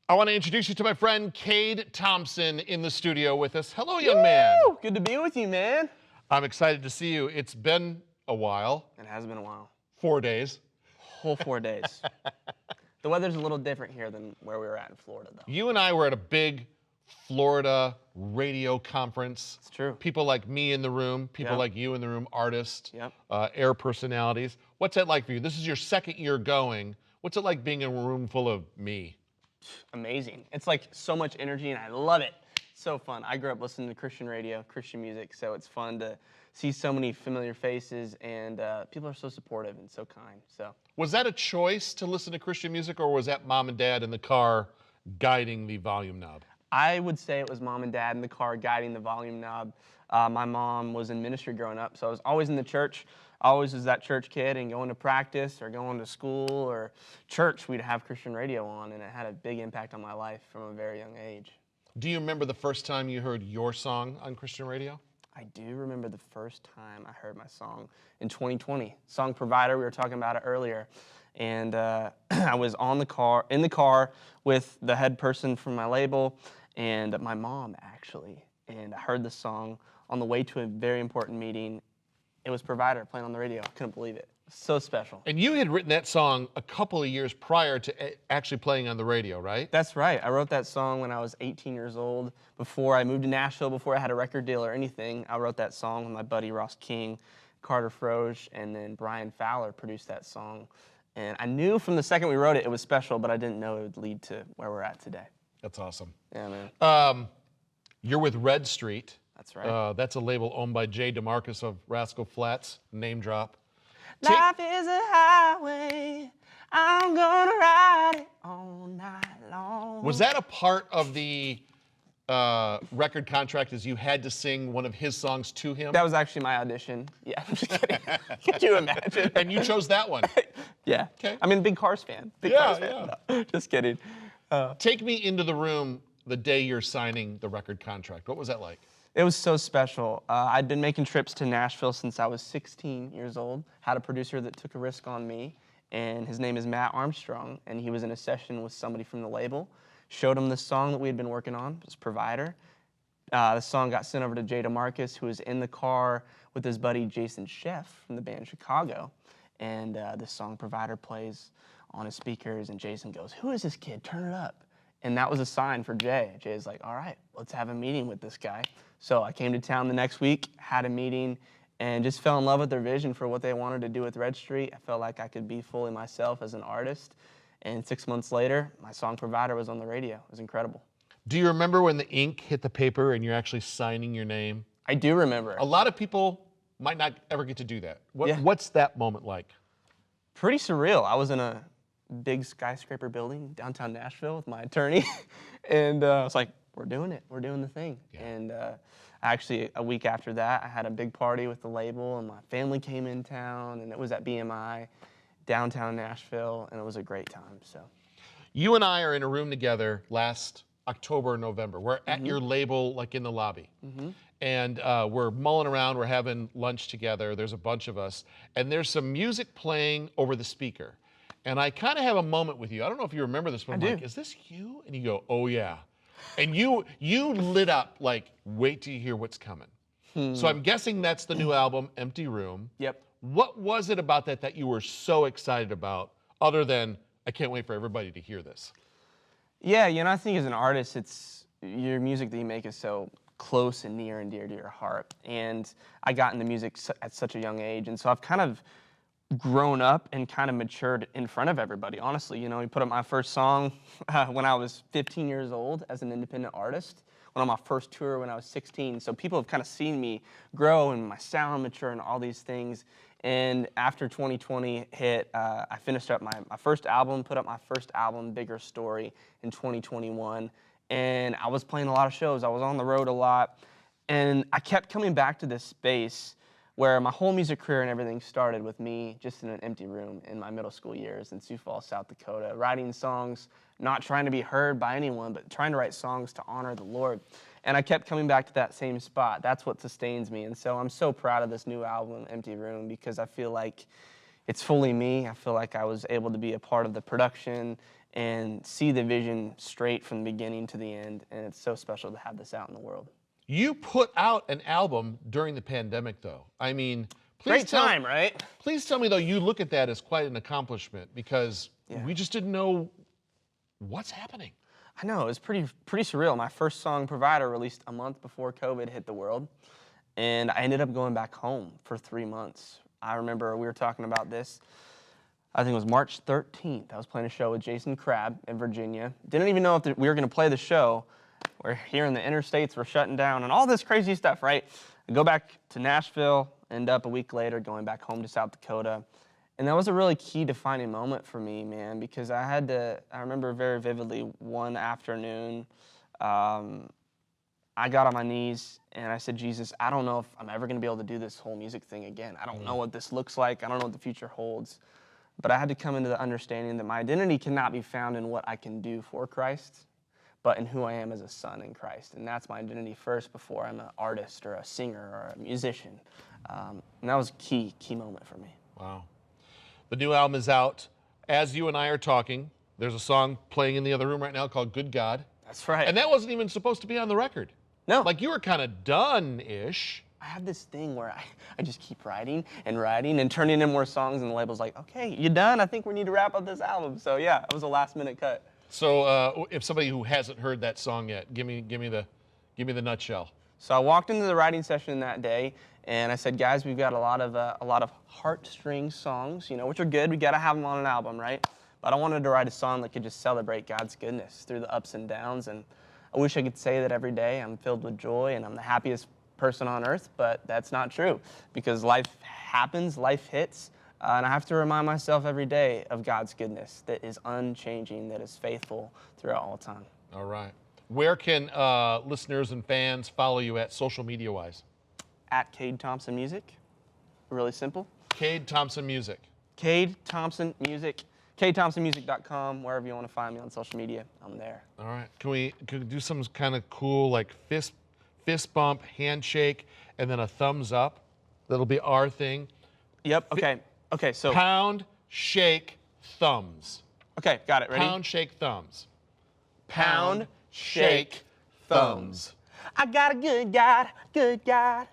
I want to introduce you to my friend Cade Thompson in the studio with us. Hello, young man. Good to be with you, man. I'm excited to see you. It's been a while. It has been a while. 4 days. Whole 4 days. The weather's a little different here than where we were at in Florida, though. You and I were at a big Florida radio conference. It's true. People like me in the room, people Yep. like you in the room, artists, Yep. air personalities. What's that like for you? This is your second year going. What's it like being in a room full of me? Amazing. It's like so much energy, and I love it. It's so fun. I grew up listening to Christian radio, Christian music, so it's fun to see so many familiar faces, and people are so supportive and so kind. So Was that a choice to listen to Christian music, or was that mom and dad in the car guiding the volume knob? I would say it was mom and dad in the car guiding the volume knob. My mom was in ministry growing up, so I was always in the church. I always was that church kid, and going to practice or going to school or church, we'd have Christian radio on, and it had a big impact on my life from a very young age. Do you remember the first time you heard your song on Christian radio? I do remember the first time I heard my song in 2020. Song Provider, we were talking about it earlier. And I was in the car with the head person from my label and my mom, actually. And I heard the song on the way to a very important meeting. It was Provider playing on the radio. I couldn't believe it. So special. And you had written that song a couple of years prior to actually playing on the radio, right? That's right. I wrote that song when I was 18 years old. Before I moved to Nashville, before I had a record deal or anything, I wrote that song with my buddy Ross King, Carter Froge, and then Brian Fowler produced that song. And I knew from the second we wrote it, it was special, but I didn't know it would lead to where we're at today. That's awesome. Yeah, man. You're with Red Street. That's right. That's a label owned by Jay DeMarcus of Rascal Flatts, name drop. Life is a highway, I'm gonna ride it all night long. Was that a part of the record contract, as you had to sing one of his songs to him? That was actually my audition. Yeah, I'm just kidding. Could you imagine? And you chose that one. Yeah. Okay. I mean, big Cars fan. Big Yeah, Cars fan. No, just kidding. Take me into the room the day you're signing the record contract. What was that like? It was so special. I'd been making trips to Nashville since I was 16 years old. Had a producer that took a risk on me, and his name is Matt Armstrong, and he was in a session with somebody from the label. Showed him the song that we had been working on, it was Provider. The song got sent over to Jay DeMarcus, who was in the car with his buddy Jason Sheff from the band Chicago. And this song Provider plays on his speakers, and Jason goes, "Who is this kid? Turn it up." And that was a sign for Jay. Jay's like, "All right, let's have a meeting with this guy." So I came to town the next week, had a meeting, and just fell in love with their vision for what they wanted to do with Red Street. I felt like I could be fully myself as an artist. And 6 months later, my song Provider was on the radio. It was incredible. Do you remember when the ink hit the paper and you're actually signing your name? I do remember. A lot of people might not ever get to do that. Yeah. What's that moment like? Pretty surreal. I was in a big skyscraper building downtown Nashville with my attorney, and I was like, we're doing it. We're doing the thing. Yeah. And actually, a week after that, I had a big party with the label, and my family came in town, and it was at BMI, downtown Nashville, and it was a great time. So, You and I are in a room together last October or November. We're at your label, like in the lobby. And we're mulling around, we're having lunch together, there's a bunch of us, and there's some music playing over the speaker. And I kind of have a moment with you. I don't know if you remember this one. I'm like, is this you? And you go, oh yeah. And you lit up like, wait till you hear what's coming. So I'm guessing that's the new album, Empty Room. yep. What was it about that you were so excited about, other than, I can't wait for everybody to hear this? Yeah, you know, I think as an artist, it's your music that you make is so close and near and dear to your heart. And I got into music at such a young age, and so I've kind of grown up and kind of matured in front of everybody, honestly. You know, we put up my first song when I was 15 years old as an independent artist, went on my first tour when I was 16. So people have kind of seen me grow and my sound mature and all these things. And after 2020 hit, I finished up my first album, put up my first album, Bigger Story, in 2021. And I was playing a lot of shows. I was on the road a lot. And I kept coming back to this space where my whole music career and everything started with me just in an empty room in my middle school years in Sioux Falls, South Dakota, writing songs, not trying to be heard by anyone, but trying to write songs to honor the Lord. And I kept coming back to that same spot. That's what sustains me. And so I'm so proud of this new album, Empty Room, because I feel like it's fully me. I feel like I was able to be a part of the production and see the vision straight from the beginning to the end. And it's so special to have this out in the world. You put out an album during the pandemic, though. I mean, Great time, right? Please tell me, though, you look at that as quite an accomplishment because we just didn't know what's happening. I know, it was pretty surreal. My first song, Provider, released a month before COVID hit the world, and I ended up going back home for 3 months. I remember we were talking about this, I think it was March 13th. I was playing a show with Jason Crabb in Virginia. Didn't even know if we were gonna play the show. We're here in the interstates, we're shutting down, and all this crazy stuff, right? I go back to Nashville, end up a week later going back home to South Dakota. And that was a really key defining moment for me, man, because I remember very vividly one afternoon, I got on my knees and I said, Jesus, I don't know if I'm ever gonna be able to do this whole music thing again. I don't know what this looks like. I don't know what the future holds. But I had to come into the understanding that my identity cannot be found in what I can do for Christ, but in who I am as a son in Christ. And that's my identity first before I'm an artist or a singer or a musician. And that was a key moment for me. Wow. The new album is out. As you and I are talking, there's a song playing in the other room right now called Good God. That's right. And that wasn't even supposed to be on the record. No. Like you were kind of done-ish. I have this thing where I just keep writing and turning in more songs, and the label's like, okay, you done? I think we need to wrap up this album. So yeah, it was a last-minute cut. So if somebody who hasn't heard that song yet, give me the nutshell. So I walked into the writing session that day, and I said, guys, we've got a lot of heartstring songs, which are good. We got to have them on an album, right? But I wanted to write a song that could just celebrate God's goodness through the ups and downs. And I wish I could say that every day I'm filled with joy and I'm the happiest person on earth, but that's not true because life happens, life hits, and I have to remind myself every day of God's goodness that is unchanging, that is faithful throughout all time. All right. Where can listeners and fans follow you at social media-wise? At Cade Thompson Music. Really simple. Cade Thompson Music. Cade Thompson Music. CadeThompsonMusic.com. Wherever you want to find me on social media, I'm there. All right. Can we do some kind of cool like fist bump, handshake, and then a thumbs up? That'll be our thing. Yep. Okay. Okay. So pound, shake, thumbs. Okay. Got it. Ready? Pound, shake, thumbs. Pound, shake, thumbs. thumbs. I got a good God, good God.